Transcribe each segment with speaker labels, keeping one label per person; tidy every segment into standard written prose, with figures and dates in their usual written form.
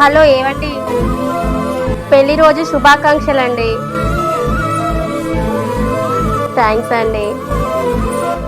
Speaker 1: Hello ఏమండి, పెళ్లి రోజు శుభాకాంక్షలు అండి. థ్యాంక్స్ అండి.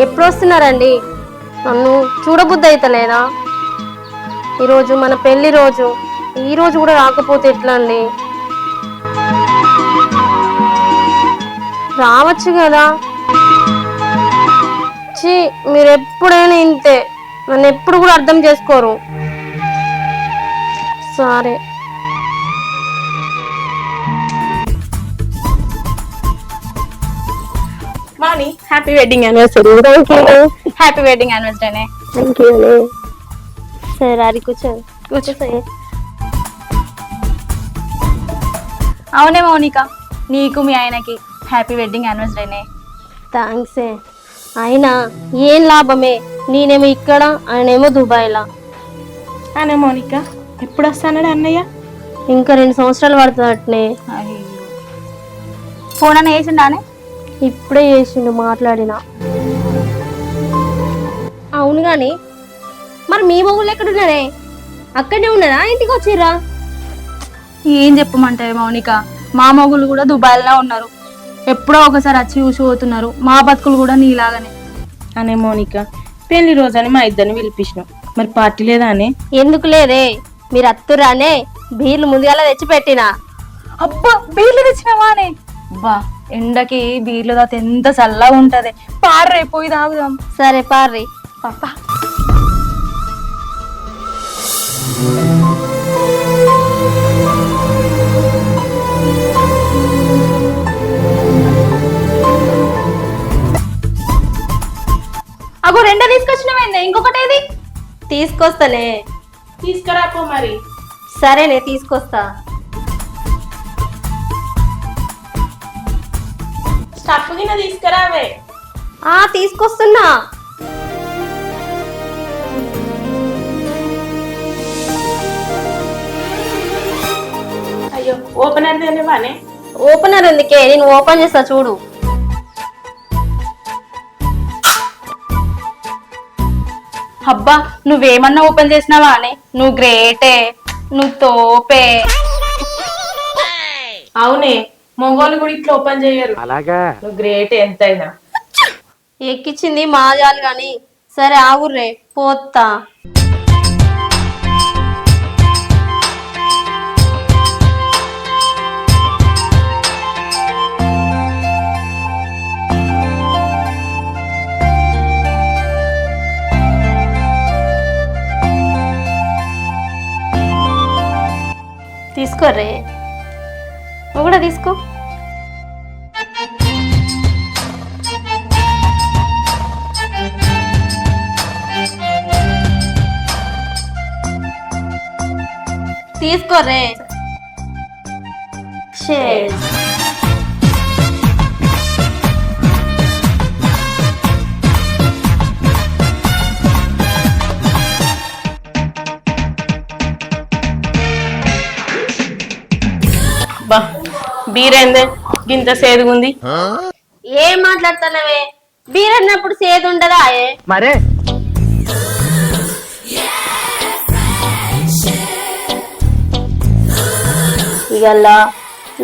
Speaker 1: ఎప్పుడు వస్తున్నారండి? నన్ను చూడబుద్ధి అయితలేదా? ఈరోజు మన పెళ్లి రోజు, ఈ రోజు కూడా రాకపోతే ఎట్లా అండి? రావచ్చు కదా. ఛీ, మీరు ఎప్పుడైనా ఇంతే, నన్ను ఎప్పుడు కూడా అర్థం చేసుకోరు. సరే.
Speaker 2: Mani, happy wedding anniversary.
Speaker 1: Thank you.
Speaker 2: Happy wedding anniversary.
Speaker 1: Thank you అండి. సరే అది కూర్చో. కూర్చోసే.
Speaker 2: అవునే మౌనిక, నీకు మీ ఆయనకి హ్యాపీ వెడ్డింగ్ యానివర్సరీనే.
Speaker 1: థ్యాంక్స్. అయినా ఏం లాభమే, నేనేమో ఇక్కడ, ఆయనేమో దుబాయ్లా.
Speaker 2: అనే మౌనిక, ఎప్పుడు వస్తానడు అన్నయ్య?
Speaker 1: ఇంకా 2 సంవత్సరాలు పడుతుందటనే.
Speaker 2: ఫోన్ అన్న వేసిండానే?
Speaker 1: ఇప్పుడే చేసిండు, మాట్లాడినా. అవును కానీ మరి మీ మొగుళ్ళు ఎక్కడున్నారే? అక్కడనే ఉన్నారా, ఇంటికి వచ్చిర్రా?
Speaker 2: ఏం చెప్పమంటారు మౌనిక, మా మొగులు కూడా దుబాయ్లో ఉన్నారు. ఎప్పుడో ఒకసారి వచ్చి చూసి పోతున్నారు. మా బతుకులు కూడా నీలాగానే.
Speaker 3: అనే మౌనిక, పెళ్లి రోజని మా ఇద్దరిని పిలిపించినాం, మరి పార్టీ లేదా అనే?
Speaker 1: ఎందుకు లేదే, మీరు అత్తురానే బీర్లు ముందుగాల తెచ్చి పెట్టినా.
Speaker 2: అబ్బా, బీర్లు తెచ్చినావానే? అబ్బా, ఎండకి బీర్లు తాత ఎంత చల్లగా ఉంటది. పార్రైపోయి తాగుదాం.
Speaker 1: సరే పార్రి.
Speaker 2: పాపా, అగో 2 తీసుకొచ్చినవేంది, ఇంకొకటి ఏది?
Speaker 1: తీసుకొస్తానే.
Speaker 3: తీసుకురాపో మరి.
Speaker 1: సరేనే, తీసుకొస్తా.
Speaker 3: స్టఫ్ గిన్నె తీసుకురావే.
Speaker 1: తీసుకొస్తున్నా.
Speaker 3: అయ్యో, ఓపెనర్ దేనివానే?
Speaker 1: ఓపెనర్ ఎందుకే, నేను ఓపెన్ చేస్తా చూడు.
Speaker 2: అబ్బా, నువ్వేమన్నా ఓపెన్ చేసినావా అని? నువ్వు గ్రేటే, నువ్వు తోపే.
Speaker 3: అవునే, మొగోళ్ళు కూడా ఇట్లా ఓపెన్ చేయరు. అలాగా, నువ్వు గ్రేట్ ఎంతైనా.
Speaker 1: ఎక్కిచ్చింది మాజాలు గాని. సరే ఆగుర్రే, పోతా. తీసుకోర్రే, నువ్వు కూడా తీసుకో. తీసుకోర్రే. Cheers.
Speaker 3: బా, బీరేందే గింత సేదుగుంది?
Speaker 1: ఏం మాట్లాడుతున్నావే? బీర్ అన్నప్పుడు సేదు ఉండదా?
Speaker 4: మరే
Speaker 1: ఇగల్లా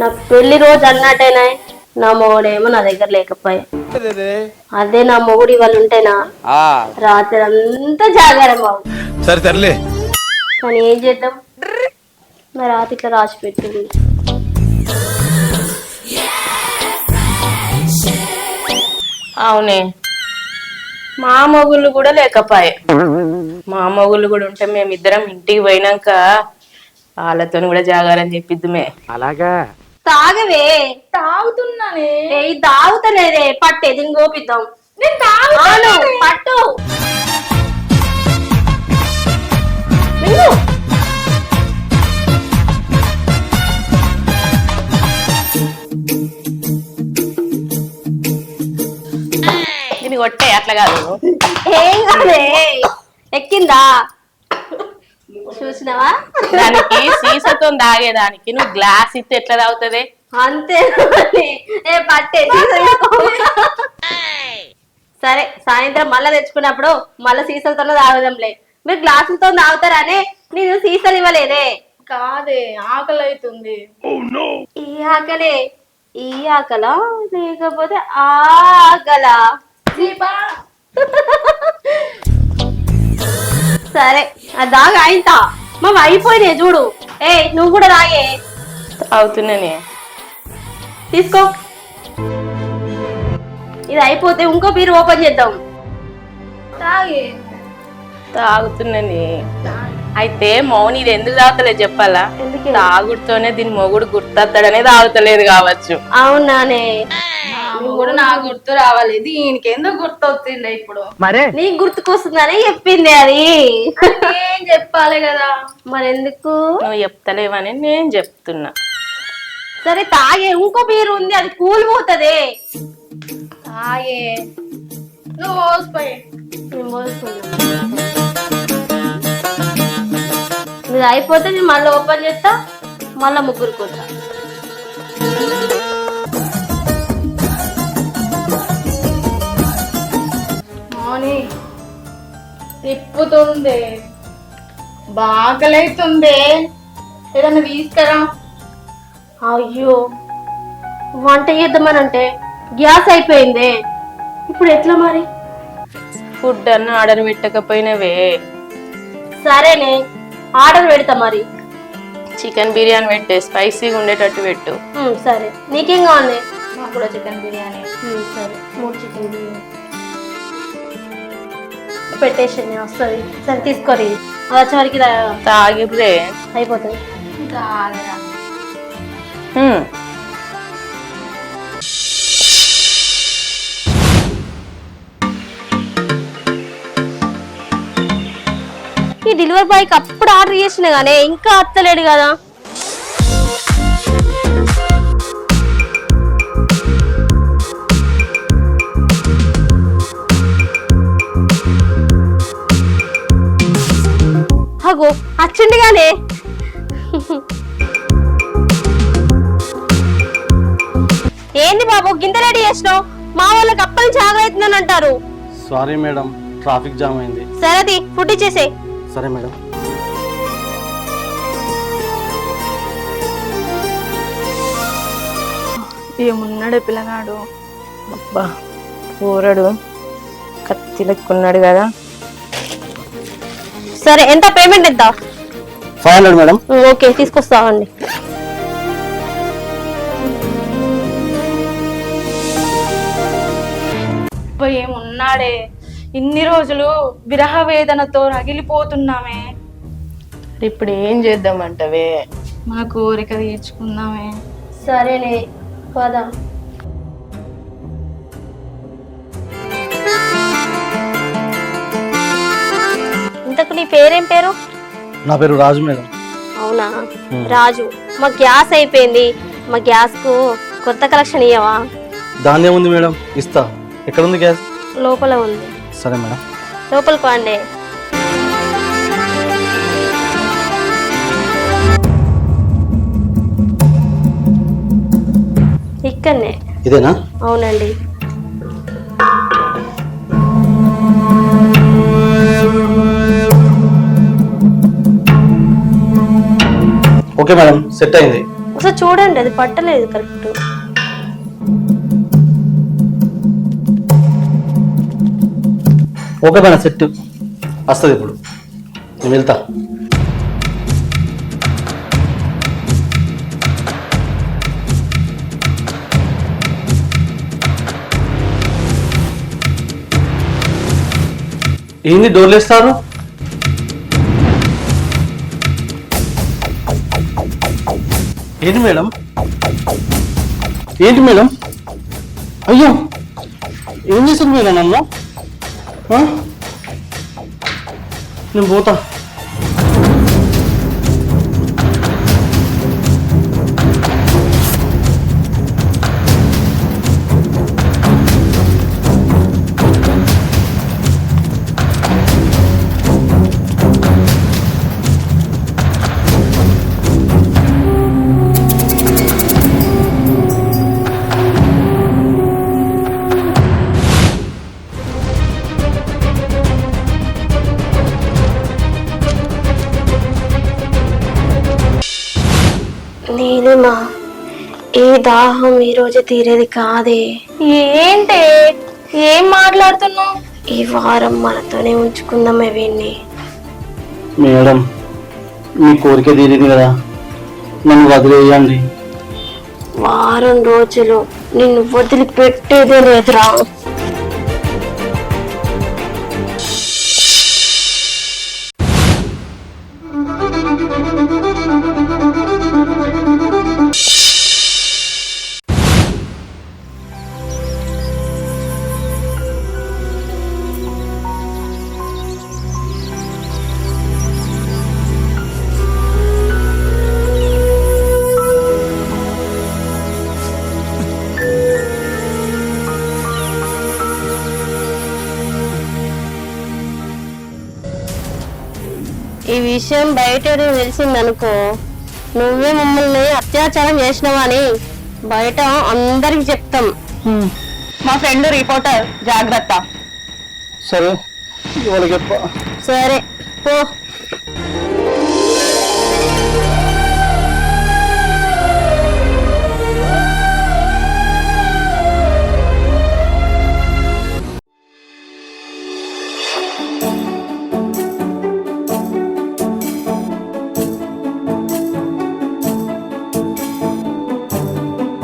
Speaker 1: నా పెళ్లి రోజు అన్నట్టేనా, నా మొగుడేమో నా దగ్గర లేకపోయా. అదే నా మొగుడు ఇవాళ ఉంటేనా రాత్రి అంతా జాగారం బాబు.
Speaker 4: సరే తరలే,
Speaker 1: కానీ ఏం చేద్దాం, మరి రాత్రి ఇట్లా రాసి పెట్టింది.
Speaker 3: అవునే, మా మొగుళ్ళు కూడా లేకపాయే. మా మొగుళ్ళు కూడా ఉంటే మేమిద్దరం ఇంటికి పోయినాక వాళ్ళతో కూడా జాగారని చెప్పిద్దుమే.
Speaker 4: అలాగా
Speaker 1: తాగవే.
Speaker 2: తాగుతున్నానే.
Speaker 1: తాగుతలేదే, పట్టే దీన్ని గోపిద్దాం.
Speaker 2: నేను తాగుతాను.
Speaker 1: పట్టు.
Speaker 3: దీన్ని కొట్టే, అట్లా కాదు.
Speaker 1: ఏం కాదే, ఎక్కిందా చూసినావా?
Speaker 3: దానికి సీసతో తాగేదానికి నువ్వు గ్లాస్ ఇస్తే ఎట్లా తాగుతుంది?
Speaker 1: అంతే. పట్టే. సరే, సాయంత్రం మళ్ళా తెచ్చుకున్నప్పుడు మళ్ళా సీసాలతో తాగుదాంలే. మీరు గ్లాసులతో తాగుతారనే నేను సీసాలు ఇవ్వలేదే.
Speaker 2: కాదే ఆకలి అవుతుంది.
Speaker 1: ఈ ఆకలే ఈ ఆకలా లేకపోతే ఆ ఆకలా? సరే అది దాగా అయితా మా అయిపోయినాయి చూడు. నువ్వు కూడా తాగే.
Speaker 3: తాగుతున్నానే.
Speaker 1: తీసుకో. ఇది అయిపోతే ఇంకో బీరు ఓపెన్ చేద్దాం.
Speaker 2: తాగే.
Speaker 3: తాగుతున్నానే. అయితే మౌని ఇది ఎందుకు తాగుతలే చెప్పాలా?
Speaker 1: ఎందుకే?
Speaker 3: తాగుడుతోనే దీని మొగుడు గుర్తొస్తాడనే తాగుతలేదు కావచ్చు.
Speaker 1: అవునానే?
Speaker 2: కూడా నా గుర్తు రావాలి. దీనికి ఎందుకు గుర్తు వచ్చిండే ఇప్పుడు?
Speaker 1: నీకు గుర్తుకొస్తుందని చెప్పింది అది.
Speaker 2: ఏం చెప్పాలి కదా.
Speaker 1: మరి ఎందుకు?
Speaker 3: నువ్వు చెప్తలేవని నేను చెప్తున్నా.
Speaker 1: సరే తాగే. ఇంకో బీరు ఉంది అది కూలిపోతుంది.
Speaker 2: తాగే. నువ్వు పోసిపోయి.
Speaker 1: నేను పోసుకున్నా. ఇది అయిపోతే నేను మళ్ళీ ఓపెన్ చేస్తా. మళ్ళా ముగ్గురికి వస్తా.
Speaker 2: మౌని తిప్పుతుంది, బాగలైతుంది. ఏదన్నా తీసుకురా.
Speaker 1: అయ్యో వంట చేద్దామనంటే గ్యాస్ అయిపోయింది. ఇప్పుడు ఎట్లా మరి?
Speaker 3: ఫుడ్ అన్న ఆర్డర్ పెట్టకపోయినవే.
Speaker 1: సరేనే ఆర్డర్ పెడతా మరి.
Speaker 3: చికెన్ బిర్యానీ పెట్టే, స్పైసీగా ఉండేటట్టు పెట్టు.
Speaker 1: సరే నీకేం కావాలి?
Speaker 2: నాకు కూడా చికెన్ బిర్యానీ.
Speaker 1: సరే 3 చికెన్ బిర్యానీ పెట్టేసి వస్తుంది. సరే తీసుకోరి. అది వచ్చేవరకు
Speaker 3: తాగిరే
Speaker 1: అయిపోతుంది.
Speaker 2: తాగరా.
Speaker 1: ఈ డెలివరీ బాయ్కి అప్పుడు ఆర్డర్ చేసిన గానే ఇంకా అత్తలేడు కదా. అగో వచ్చిండు గానే. ఏంది బాబు గింత రెడీ చేసినావు? మా వాళ్ళకి అప్పటి నుంచి ఆగలవుతుందని అంటారు.
Speaker 4: సారీ మేడం, ట్రాఫిక్ జామ్ అయింది.
Speaker 1: సరేది ఫుడ్ ఇచ్చేసే.
Speaker 4: సరే మేడం.
Speaker 2: ఏమున్నాడే పిల్లగాడు.
Speaker 3: అబ్బా కూరడు కత్తి లెక్కున్నాడు కదా.
Speaker 1: సరే ఎంత పేమెంట్ ఎంత?
Speaker 4: 500 మేడం.
Speaker 1: ఓకే తీసుకొస్తామండి.
Speaker 2: ఏమున్నాడే, ఇన్ని రోజులు విరహ వేదనతో రగిలిపోతున్నామే.
Speaker 3: ఇప్పుడు ఏం చేద్దామంటవే?
Speaker 2: మన కోరిక తీర్చుకుందామే.
Speaker 1: సరేనే పద. ఇంతకు నీ పేరేం పేరు?
Speaker 4: నా పేరు రాజు మేడం.
Speaker 1: అవునా రాజు. మా గ్యాస్ అయిపోయింది. మా గ్యాస్ కు కొత్త కలెక్షన్ ఇయ్యవా?
Speaker 4: దాన్నే ఉంది మేడం, ఇస్తా. ఎక్కడ ఉంది గ్యాస్?
Speaker 1: లోపల ఉంది.
Speaker 4: సరే మేడం.
Speaker 1: లోపలికి వండే. ఇక్కడనే.
Speaker 4: ఇదేనా?
Speaker 1: అవునండి.
Speaker 4: ఓకే మేడం, సెట్ అయింది.
Speaker 1: ఒకసారి చూడండి, అది పట్టలేదు కరెక్ట్.
Speaker 4: ఓకే మేడం, సెట్ వస్తుంది. ఇప్పుడు నేను వెళ్తా. ఏంది డోర్లు వేస్తారు? ఏంటి మేడం? ఏంటి మేడం? అయ్యో ఏం చేస్తుంది మేడం నన్ను? నేను పోతా.
Speaker 1: నీలిమా, ఈ దాహం ఈ రోజు తీరేది కాదే.
Speaker 2: ఏంటే ఏం మాట్లాడుతున్నావు?
Speaker 1: ఈ వారం మనతోనే ఉంచుకుందామే వీణ్ణి.
Speaker 4: మేడం, మీ కోరిక తీరింది కదా, నన్ను వదిలేయండి.
Speaker 1: వారం రోజులు నిన్ను వదిలిపెట్టేదే లేదురా. ఈ విషయం బయట తెలిసిందనుకో, నువ్వే మమ్మల్ని అత్యాచారం చేసినావని బయట అందరికి చెప్తాం.
Speaker 2: మా ఫ్రెండ్ రిపోర్టర్, జాగ్రత్త.
Speaker 4: సరే, ఇవాళ చెప్ప.
Speaker 1: సరే పో.